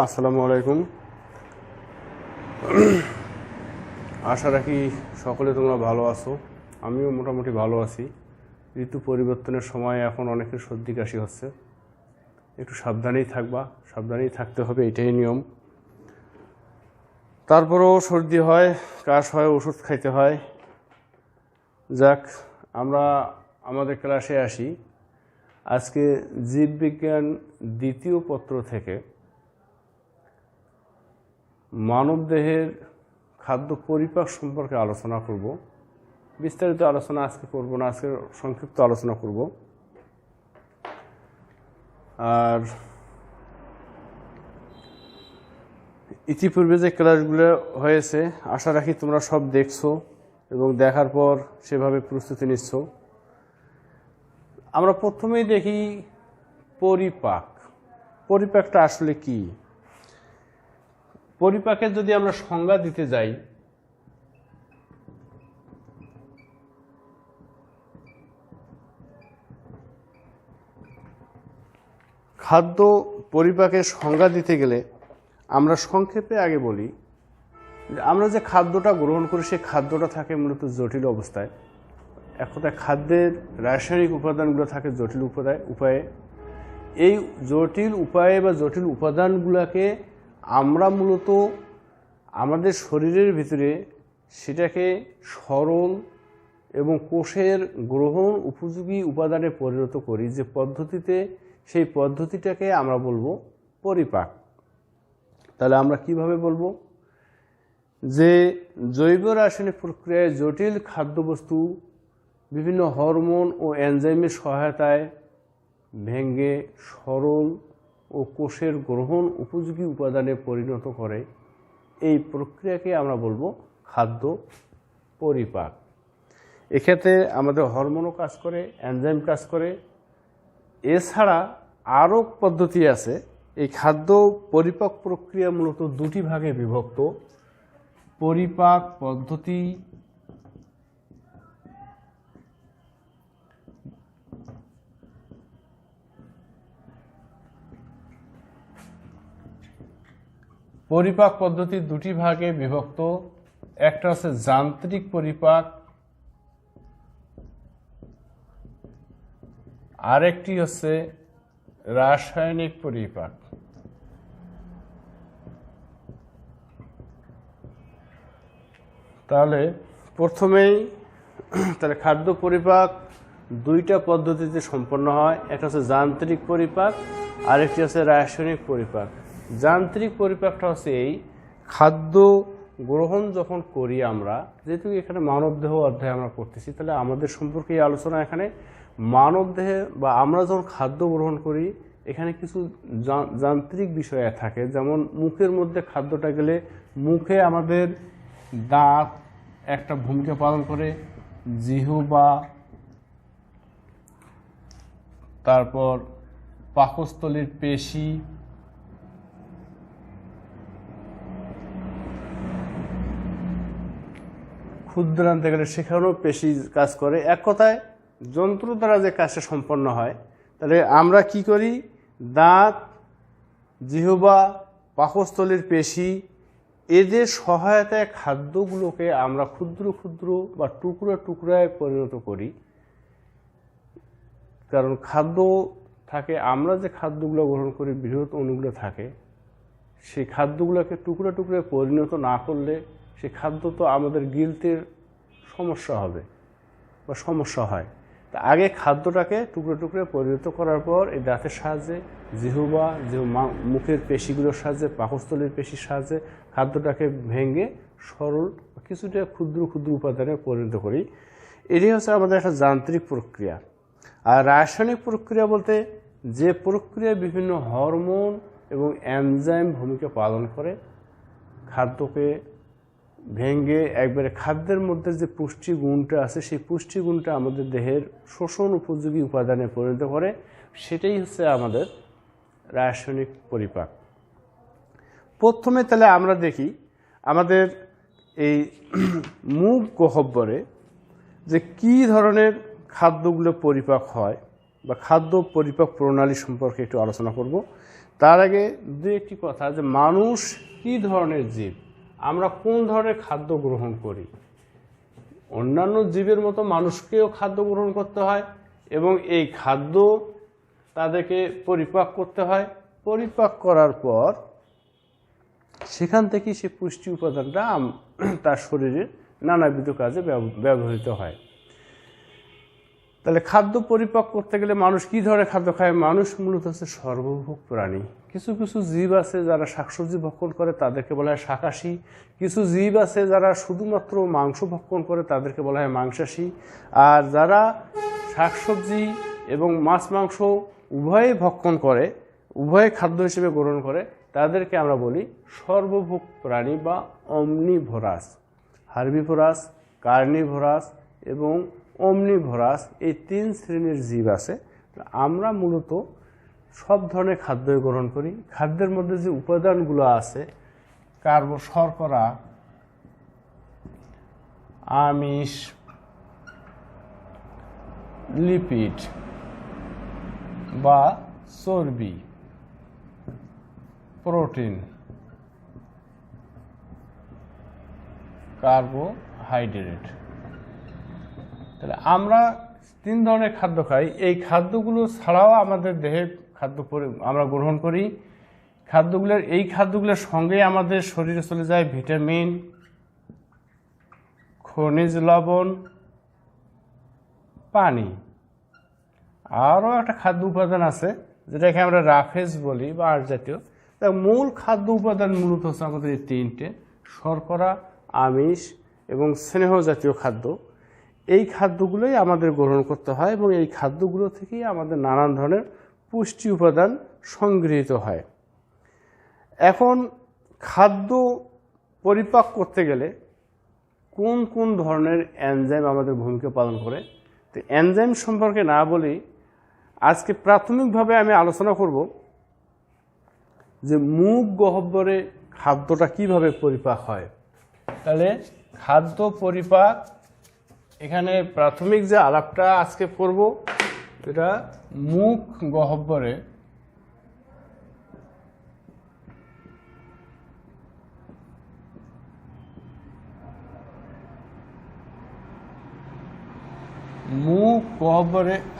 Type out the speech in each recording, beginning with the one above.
আসসালামু আলাইকুম। আশা রাখি সকলে তোমরা ভালো আছো। আমিও মোটামুটি ভালো আছি। ঋতু পরিবর্তনের সময় এখন অনেকের সর্দি কাশি হচ্ছে, একটু সাবধানেই থাকবা, সাবধানেই থাকতে হবে, এটাই নিয়ম। তারপরেও সর্দি হয়, কাশ হয়, ওষুধ খাইতে হয়। যাক, আমরা আমাদের ক্লাসে আসি। আজকে জীববিজ্ঞান দ্বিতীয় পত্র থেকে মানবদেহের খাদ্য পরিপাক সম্পর্কে আলোচনা করব। বিস্তারিত আলোচনা আজকে করব না, আজকে সংক্ষিপ্ত আলোচনা করব। আর ইতিপূর্বে যে ক্লাসগুলো হয়েছে আশা রাখি তোমরা সব দেখছো এবং দেখার পর সেভাবে প্রস্তুতি নিচ্ছ। আমরা প্রথমেই দেখি পরিপাক। পরিপাকটা আসলে কি? পরিপাকের যদি আমরা সংজ্ঞা দিতে যাই, খাদ্য পরিপাকের সংজ্ঞা দিতে গেলে আমরা সংক্ষেপে আগে বলি যে আমরা যে খাদ্যটা গ্রহণ করি সেই খাদ্যটা থাকে মূলত জটিল অবস্থায়। এক কথায় খাদ্যের রাসায়নিক উপাদানগুলো থাকে জটিল উপায়ে। এই জটিল উপায়ে বা জটিল উপাদানগুলোকে আমরা মূলত আমাদের শরীরের ভিতরে সেটাকে সরল এবং কোষের গ্রহণ উপযোগী উপাদানে পরিণত করি যে পদ্ধতিতে, সেই পদ্ধতিটাকে আমরা বলবো পরিপাক। তাহলে আমরা কিভাবে বলবো? যে জৈব রাসায়নিক প্রক্রিয়ায় জটিল খাদ্যবস্তু বিভিন্ন হরমোন ও এনজাইমের সহায়তায় ভেঙে সরল ও কোষের গ্রহণ উপযোগী উপাদানে পরিণত করে, এই প্রক্রিয়াকে আমরা বলবো খাদ্য পরিপাক। এক্ষেত্রে আমাদের হরমোনও কাজ করে, এনজাইম কাজ করে। এছাড়া আরও পদ্ধতি আছে। এই খাদ্য পরিপাক প্রক্রিয়া মূলত দুটি ভাগে বিভক্ত। পরিপাক পদ্ধতি দুটি ভাগে বিভক্ত। একটা হচ্ছে যান্ত্রিক পরিপাক, আরেকটি হচ্ছে রাসায়নিক পরিপাক। তাহলে প্রথমেই খাদ্য পরিপাক দুইটা পদ্ধতিতে সম্পন্ন হয়। একটা হচ্ছে যান্ত্রিক পরিপাক, আরেকটি হচ্ছে রাসায়নিক পরিপাক। যান্ত্রিক পরিপাকটা হচ্ছে এই খাদ্য গ্রহণ যখন করি আমরা, যেহেতু এখানে মানবদেহ অধ্যায় আমরা করতেছি, তাহলে আমাদের সম্পর্কে এই আলোচনা এখানে মানবদেহে বা আমরা যখন খাদ্য গ্রহণ করি এখানে কিছু যান্ত্রিক বিষয় থাকে। যেমন মুখের মধ্যে খাদ্যটা গেলে মুখে আমাদের দাঁত একটা ভূমিকা পালন করে, জিহ্বা, তারপর পাকস্থলীর পেশি, ক্ষুদ্রান্তে গেলে সেখানেও পেশি কাজ করে। এক কথায় যন্ত্র দ্বারা যে কাজটা সম্পন্ন হয়। তাহলে আমরা কি করি? দাঁত, জিহ্বা, পাকস্থলীর পেশি, এদের সহায়তায় খাদ্যগুলোকে আমরা ক্ষুদ্র ক্ষুদ্র বা টুকরো টুকরায় পরিণত করি। কারণ খাদ্য থাকে, আমরা যে খাদ্যগুলো গ্রহণ করি বৃহৎ অণুগুলো থাকে, সেই খাদ্যগুলোকে টুকরো টুকরোয় পরিণত না করলে সেই খাদ্য তো আমাদের গিলতে সমস্যা হবে বা সমস্যা হয়। তা আগে খাদ্যটাকে টুকরো টুকরো পরিণত করার পর এই দাঁতের সাহায্যে, জিহ্বা, মুখের পেশিগুলোর সাহায্যে, পাকস্থলীর পেশির সাহায্যে খাদ্যটাকে ভেঙে সরল কিছুটা ক্ষুদ্র ক্ষুদ্র উপাদানে পরিণত করি। এটি হচ্ছে আমাদের একটা যান্ত্রিক প্রক্রিয়া। আর রাসায়নিক প্রক্রিয়া বলতে যে প্রক্রিয়া বিভিন্ন হরমোন এবং এনজাইম ভূমিকা পালন করে খাদ্যকে ভেঙে একবারে খাদ্যের মধ্যে যে পুষ্টি গুণটা আছে সেই পুষ্টি গুণটা আমাদের দেহের শোষণ উপযোগী উপাদানে পরিণত করে, সেটাই হচ্ছে আমাদের রাসায়নিক পরিপাক। প্রথমে তাহলে আমরা দেখি আমাদের এই মুখ গহ্বরে যে কি ধরনের খাদ্যগুলো পরিপাক হয় বা খাদ্য পরিপাক প্রণালী সম্পর্কে একটু আলোচনা করব। তার আগে দু একটি কথা, যে মানুষ কি ধরনের জীব, আমরা কোন ধরনের খাদ্য গ্রহণ করি। অন্যান্য জীবের মতো মানুষকেও খাদ্য গ্রহণ করতে হয় এবং এই খাদ্য তাদেরকে পরিপাক করতে হয়। পরিপাক করার পর সেখান থেকে সে পুষ্টি উপাদানটা তার শরীরের নানাবিধ কাজে ব্যবহৃত হয়। তাহলে খাদ্য পরিপাক করতে গেলে মানুষ কি ধরনের খাদ্য খায়? মানুষ মূলত হচ্ছে সর্বভোগ প্রাণী। কিছু কিছু জীব আছে যারা শাকসবজি ভক্ষণ করে, তাদেরকে বলা হয় শাকাশী। কিছু জীব আছে যারা শুধুমাত্র মাংস ভক্ষণ করে, তাদেরকে বলা হয় মাংসাশী। আর যারা শাকসবজি এবং মাছ মাংস উভয়ে ভক্ষণ করে, উভয়ে খাদ্য হিসেবে গ্রহণ করে, তাদেরকে আমরা বলি সর্বভোগ প্রাণী বা অমনিভোরাস। হার্বিভোরাস, কার্নিভোরাস এবং অমনিভোরাস, এই 3 শ্রেণীর জীব আছে। আমরা মূলত সব ধরনের খাদ্যই গ্রহণ করি। খাদ্যের মধ্যে যে উপাদানগুলো আছে, শর্করা, আমিষ, লিপিড বা চর্বি, প্রোটিন, কার্বোহাইড্রেট, তাহলে আমরা 3 ধরনের খাদ্য খাই। এই খাদ্যগুলো ছাড়াও আমাদের দেহে খাদ্য আমরা গ্রহণ করি। এই খাদ্যগুলোর সঙ্গে আমাদের শরীরে চলে যায় ভিটামিন, খনিজ লবণ, পানি। আরও একটা খাদ্য উপাদান আছে যেটাকে আমরা রাফেজ বলি বা আঁশ জাতীয়। তা মূল খাদ্য উপাদান মূলত হচ্ছে আমাদের এই 3টে: শর্করা, আমিষ এবং স্নেহ জাতীয় খাদ্য। এই খাদ্যগুলোই আমাদের গ্রহণ করতে হয় এবং এই খাদ্যগুলো থেকেই আমাদের নানান ধরনের পুষ্টি উপাদান সংগৃহীত হয়। এখন খাদ্য পরিপাক করতে গেলে কোন কোন ধরনের এনজাইম আমাদের ভূমিকা পালন করে, তো এনজাইম সম্পর্কে না বলি আজকে প্রাথমিকভাবে আমি আলোচনা করব যে মুখ গহ্বরে খাদ্যটা কিভাবে পরিপাক হয়। তাহলে খাদ্য পরিপাক, এখানে প্রাথমিক যে আলাপটা আজকে করব এটা মুখ গহ্বরে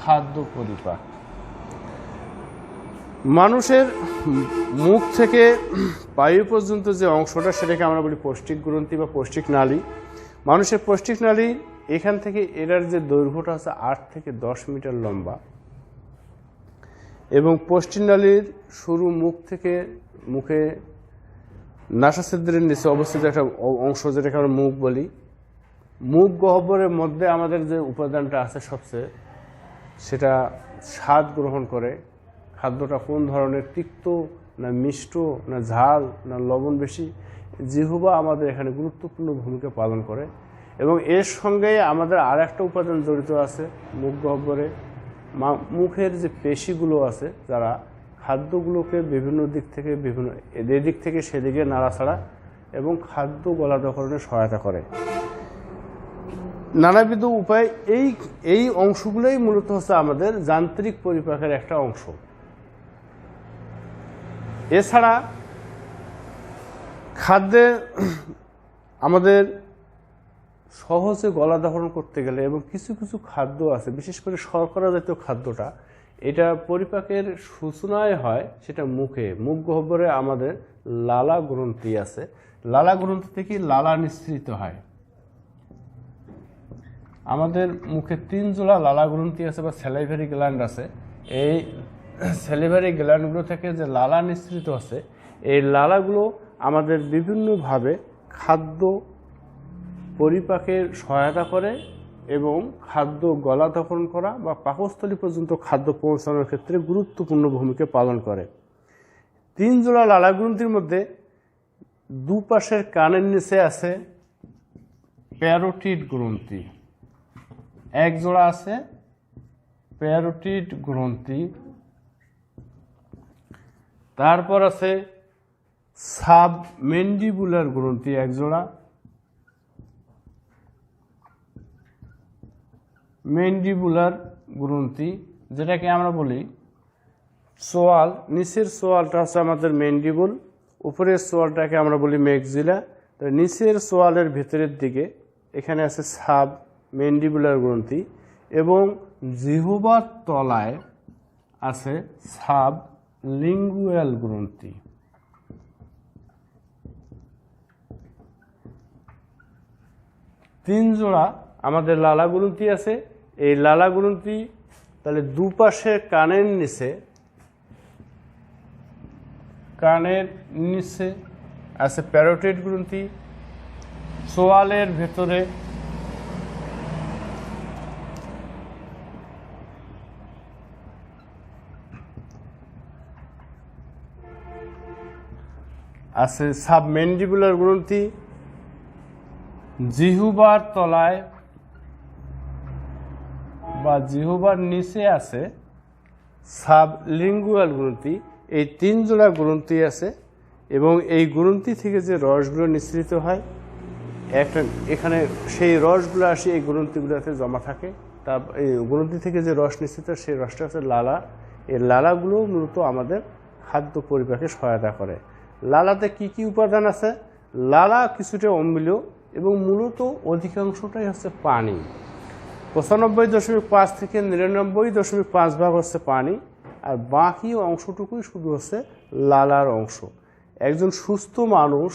খাদ্য পরিপাক। মানুষের মুখ থেকে বায়ু পর্যন্ত যে অংশটা, সেটাকে আমরা বলি পৌষ্টিক গ্রন্থি বা পৌষ্টিক নালী। মানুষের পৌষ্টিক নালী এখান থেকে এটার যে দৈর্ঘ্যটা আছে 8 থেকে 10 মিটার লম্বা এবং পৌষ্টিক নালীর শুরু মুখ থেকে, মুখে নাসাছিদ্রের নিচে অবস্থিত একটা অংশ যেটাকে আমরা মুখ বলি। মুখ গহ্বরের মধ্যে আমাদের যে উপাদানটা আছে সবচেয়ে, সেটা স্বাদ গ্রহণ করে। খাদ্যটা কোন ধরনের, তিক্ত না মিষ্ট না ঝাল না লবণ বেশি, জিহ্বা আমাদের এখানে গুরুত্বপূর্ণ ভূমিকা পালন করে। এবং এর সঙ্গে আমাদের আর একটা উপাদান জড়িত আছে মুখ গহ্বরে। মুখের যে পেশিগুলো আছে, যারা খাদ্যগুলোকে বিভিন্ন দিক থেকে এদিক থেকে সেদিকে নাড়াছাড়া এবং খাদ্য গলা দখলে সহায়তা করে নানাবিধ উপায়। এই অংশগুলোই মূলত হচ্ছে আমাদের যান্ত্রিক পরিপাকের একটা অংশ। এছাড়া খাদ্যে আমাদের সহজে গলা দহন করতে গেলে এবং কিছু কিছু খাদ্য আছে, বিশেষ করে শর্করা জাতীয় খাদ্যটা, এটা পরিপাকের সূচনায় হয় সেটা মুখ গহ্বরে আমাদের লালা গ্রন্থি আছে। লালা গ্রন্থি থেকে লালা নিঃসৃত হয়। আমাদের মুখে 3 জোড়া লালা গ্রন্থি আছে বা স্যালাইভারি গ্ল্যান্ড আছে। এই স্যালিভারি গ্ল্যান্ডগুলো থেকে যে লালা নিঃসৃত আছে, এই লালাগুলো আমাদের বিভিন্নভাবে খাদ্য পরিপাকের সহায়তা করে এবং খাদ্য গলা দখল করা বা পাকস্থলী পর্যন্ত খাদ্য পৌঁছানোর ক্ষেত্রে গুরুত্বপূর্ণ ভূমিকা পালন করে। 3 জোড়া লালা গ্রন্থির মধ্যে দুপাশের কানের নিচে আছে প্যারোটিড গ্রন্থি, 1 জোড়া আছে প্যারোটিড গ্রন্থি। তারপর আছে সাবমেন্ডিবুলার গ্রন্থি 1 জোড়া, মেন্ডিবুলার গ্রন্থি যেটাকে আমরা বলি সোয়াল, নিচের সোয়ালটা হচ্ছে আমাদের ম্যান্ডিবল, উপরের সোয়ালটাকে আমরা বলি ম্যাক্সিলা। তো নিচের সোয়ালের ভেতরের দিকে এখানে আছে সাব ম্যান্ডিবুলার গ্রন্থি এবং জিহ্বার তলায় আছে সাব লিঙ্গুয়াল গ্রন্থি। তিন জোড়া আমাদের লালা গ্রন্থি আছে। এই লালা গ্রন্থি তাহলে দুপাশে কানের নিচে আছে প্যারোটিড গ্রন্থি, সোয়ালের ভেতরে আছে সাবম্যান্ডিবুলার গ্রন্থি, জিহ্বার তলায় বা জিহ্বার নিচে আছে সাবলিঙ্গুয়াল গ্রন্থি। এই তিন জোড়া গ্রন্থি আছে এবং এই গ্রন্থি থেকে যে রসগুলো নিঃসৃত হয় একটা এখানে সেই রসগুলো আসে এই গ্রন্থিগুলোতে জমা থাকে। তা এই গ্রন্থি থেকে যে রস নিঃসৃত হয় সেই রসটা হচ্ছে লালা। এই লালাগুলো মূলত আমাদের খাদ্য পরিপাকে সহায়তা করে। লালাতে কি কি উপাদান আছে? লালা কিছুটা অম্লীয় এবং মূলত অধিকাংশটাই হচ্ছে পানি। 95.5 থেকে 99.5 ভাগ হচ্ছে পানি, আর বাকি অংশটুকুই শুধু হচ্ছে লালার অংশ। একজন সুস্থ মানুষ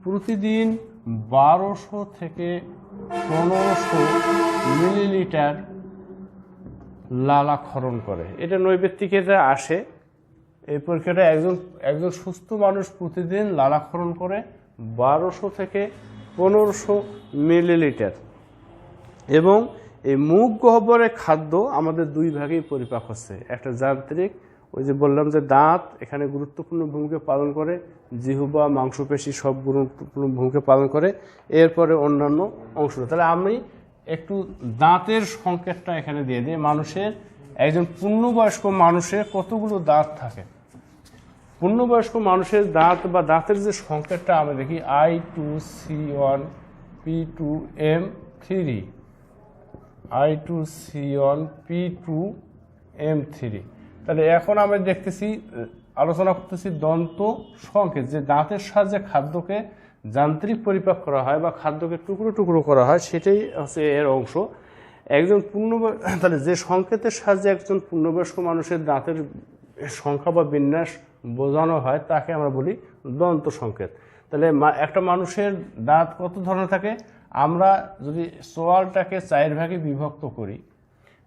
প্রতিদিন 1200 থেকে 1500 মিলিলিটার লালা ক্ষরণ করে। এটা নৈবেত্তিকেতে আসে। এই পরীক্ষাটা একজন সুস্থ মানুষ প্রতিদিন লালা ক্ষরণ করে 1200 থেকে 1500 মিলিলিটার। এবং এই মুখ গহ্বরের খাদ্য আমাদের দুই ভাগেই পরিপাক হচ্ছে। একটা যান্ত্রিক, ওই যে বললাম যে দাঁত এখানে গুরুত্বপূর্ণ ভূমিকা পালন করে, জিহ্বা মাংসপেশি সব গুরুত্বপূর্ণ ভূমিকা পালন করে, এরপরে অন্যান্য অংশ। তাহলে আমি একটু দাঁতের সংকেতটা এখানে দিয়ে দিই। একজন পূর্ণবয়স্ক মানুষের কতগুলো দাঁত থাকে? পূর্ণবয়স্ক মানুষের দাঁত বা দাঁতের যে সংকেতটা আমরা দেখি I2C1 P2M3, I2C1 P2M3। তাহলে এখন আমরা দেখতেছি, আলোচনা করতেছি দন্ত সংকেত, যে দাঁতের সাহায্যে খাদ্যকে যান্ত্রিক পরিপাক করা হয় বা খাদ্যকে টুকরো টুকরো করা হয়, সেটাই হচ্ছে এর অংশ। তাহলে যে সংকেতের সাহায্যে একজন পূর্ণবয়স্ক মানুষের দাঁতের সংখ্যা বা বিন্যাস বোঝানো হয় তাকে আমরা বলি দন্ত সংকেত। তাহলে একটা মানুষের দাঁত কত ধরনের থাকে? আমরা যদি সোয়ালটাকে 4 ভাগে বিভক্ত করি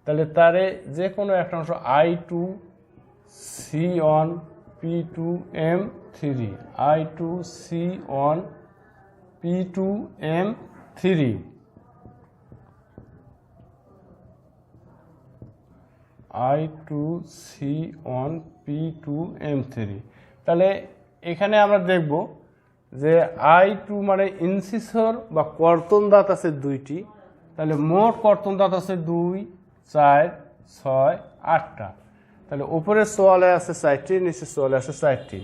তাহলে তারে যে কোনো একটা অংশ I2C1 P2M3, I2C1 P2M3, I2C1 P2M3। তাহলে এখানে আমরা দেখব যে I2 মানে ইনসিসর বা কর্তন দাঁত আছে 2টি। তাহলে মোট কর্তন দাঁত আছে 2, 4, 6, 8টা। তাহলে উপরের সোয়ালে আছে 4টি, নিচের সোয়ালে আছে 4টি।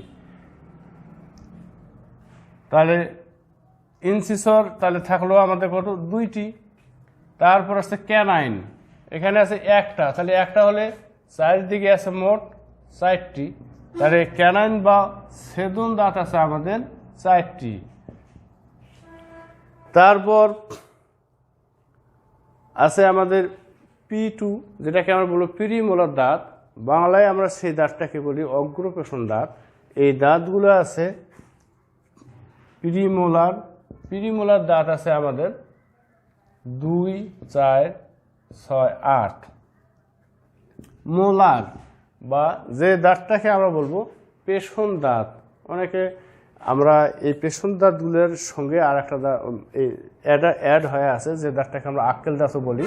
তাহলে ইনসিসর তাহলে থাকলো আমাদের কত? 2টি। তারপর আছে ক্যানাইন, এখানে আছে 1টা। তাহলে একটা হলে চারিদিকে আছে মোট 4টি। তাহলে ক্যানাইন বা ছেদন দাঁত আছে আমাদের 4টি। তারপর আছে আমাদের P2, যেটাকে আমরা বলবো প্রিমোলার দাঁত। বাংলায় আমরা সেই দাঁতটাকে বলি অগ্রপেশন দাঁত। এই দাঁতগুলো আছে প্রিমোলার দাঁত আছে আমাদের 2, 4, 6, 8। মোলার বা যে দাঁতটাকে আমরা বলবো পেশন দাঁত, অনেকে আমরা এই পেশন দাঁতগুলোর সঙ্গে আর একটা অ্যাড হয়ে আছে যে দাঁতটাকে আমরা আক্কেল দাঁতও বলি।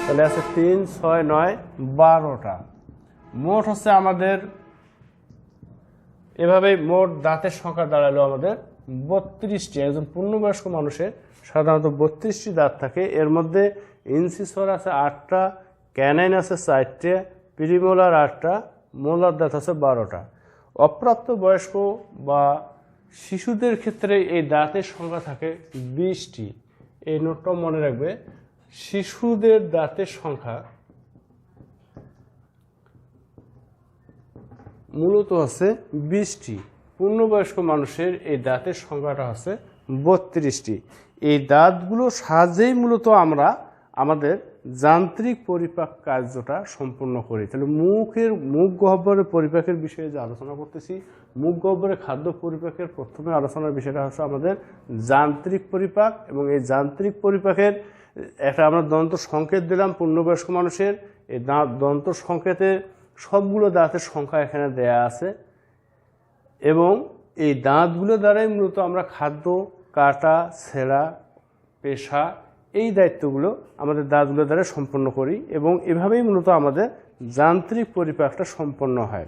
তাহলে আছে 3, 6, 9, 12টা। মোট হচ্ছে আমাদের এভাবে মোট দাঁতের সংখ্যা দাঁড়ালো আমাদের 32টি। একজন পূর্ণবয়স্ক মানুষের সাধারণত 32টি দাঁত থাকে। এর মধ্যে ইনসিসর আছে 8টা, ক্যানাইন আছে 4টে, প্রিমোলার 8টা, মোলার দাঁত আছে 12টা। অপ্রাপ্ত বয়স্ক বা শিশুদের ক্ষেত্রে এই দাঁতের সংখ্যা থাকে 20টি। এই নোটটা মনে রাখবে, শিশুদের দাঁতের সংখ্যা মূলত হচ্ছে 20টি। পূর্ণবয়স্ক মানুষের এই দাঁতের সংখ্যাটা হচ্ছে 32টি। এই দাঁতগুলো সাহায্যেই মূলত আমরা আমাদের যান্ত্রিক পরিপাক কার্যটা সম্পন্ন করি। তাহলে মুখ গহ্বরের পরিপাকের বিষয়ে যে আলোচনা করতেছি, মুখ গহ্বরের খাদ্য পরিপাকের প্রথমে আলোচনার বিষয়টা হচ্ছে আমাদের যান্ত্রিক পরিপাক। এবং এই যান্ত্রিক পরিপাকের একটা আমরা দন্ত সংকেত দিলাম পূর্ণবয়স্ক মানুষের। এই দন্ত সংকেতে সবগুলো দাঁতের সংখ্যা এখানে দেয়া আছে এবং এই দাঁতগুলো দ্বারাই মূলত আমরা খাদ্য কাটা, ছেঁড়া, পেশা এই দায়িত্বগুলো আমাদের দাঁতগুলো দ্বারা সম্পন্ন করি এবং এভাবেই মূলত আমাদের যান্ত্রিক পরিপাকটা সম্পন্ন হয়।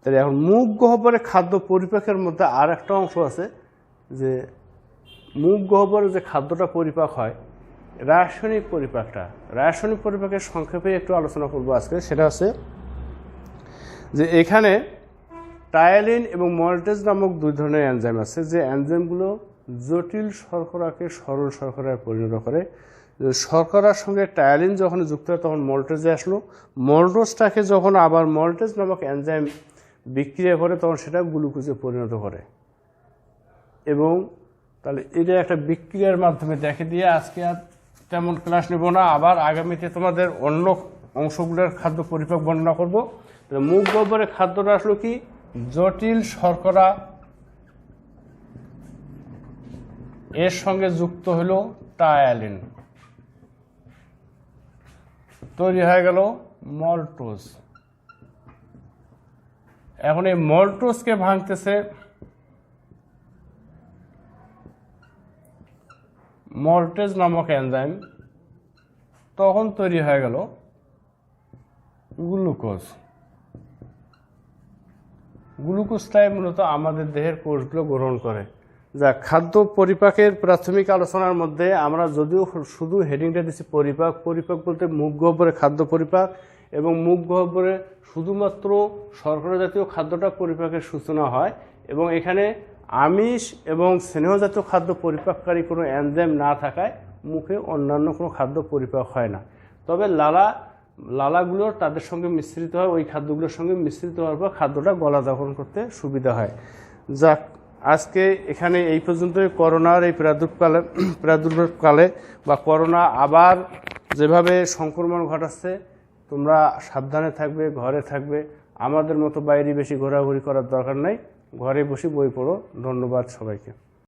তাহলে এখন মুখ গহ্বরে খাদ্য পরিপাকের মধ্যে আর একটা অংশ আছে, যে মুখ গহ্বরে যে খাদ্যটা পরিপাক হয় রাসায়নিক পরিপাকটা। রাসায়নিক পরিপাকের সংক্ষেপে একটু আলোচনা করব আজকে। সেটা হচ্ছে যে এখানে টায়ালিন এবং মল্টেজ নামক দুই ধরনের এনজাইম আছে, যে এনজাইমগুলো জটিল শর্করাকে সরল শর্করায় পরিণত করে। শর্করার সঙ্গে টায়ালিন যখন যুক্ত হয় তখন মল্টেজে আসলো, মল্টোজটাকে যখন আবার মল্টেজ নামক এনজাইম বিক্রিয়া করে তখন সেটা গ্লুকোজে পরিণত করে। এবং তাহলে এটা একটা বিক্রিয়ার মাধ্যমে দেখে দিয়ে আজকে আর তেমন ক্লাস নেব না, আবার আগামীতে তোমাদের অন্য অংশগুলোর খাদ্য পরিপাক বর্ণনা করব। মুখ গহ্বরে খাদ্যটা আসলো কি, জটিল শর্করা এর সঙ্গে যুক্ত হলো টায়ালিন, তৈরি হয়ে গেল মল্টোজ। এখন এই মল্টোজকে ভাঙতেছে মল্টেজ নামক এনজাইম, তখন তৈরি হয়ে গেল গ্লুকোজ। গ্লুকোজটাই মূলত আমাদের দেহের কোষগুলো গ্রহণ করে। যা খাদ্য পরিপাকের প্রাথমিক আলোচনার মধ্যে আমরা যদিও শুধু হেডিংটা দিচ্ছি পরিপাক, পরিপাক বলতে মুখ গহ্বরে খাদ্য পরিপাক, এবং মুখ গহ্বরে শুধুমাত্র শর্করা জাতীয় খাদ্যটা পরিপাকের সূচনা হয় এবং এখানে আমিষ এবং স্নেহ জাতীয় খাদ্য পরিপাককারী কোনো এনজাইম না থাকায় মুখে অন্যান্য কোনো খাদ্য পরিপাক হয় না। তবে লালাগুলো তাদের সঙ্গে মিশ্রিত হয়, ওই খাদ্যগুলোর সঙ্গে মিশ্রিত হওয়ার পর খাদ্যটা গলা দখল করতে সুবিধা হয়। যাক, আজকে এখানে এই পর্যন্তই। করোনার এই প্রাদুর্ভাবকালে বা করোনা আবার যেভাবে সংক্রমণ ঘটাচ্ছে, তোমরা সাবধানে থাকবে, ঘরে থাকবে। আমাদের মতো বাইরে বেশি ঘোরাঘুরি করার দরকার নাই, ঘরে বসে বই পড়ো। ধন্যবাদ সবাইকে।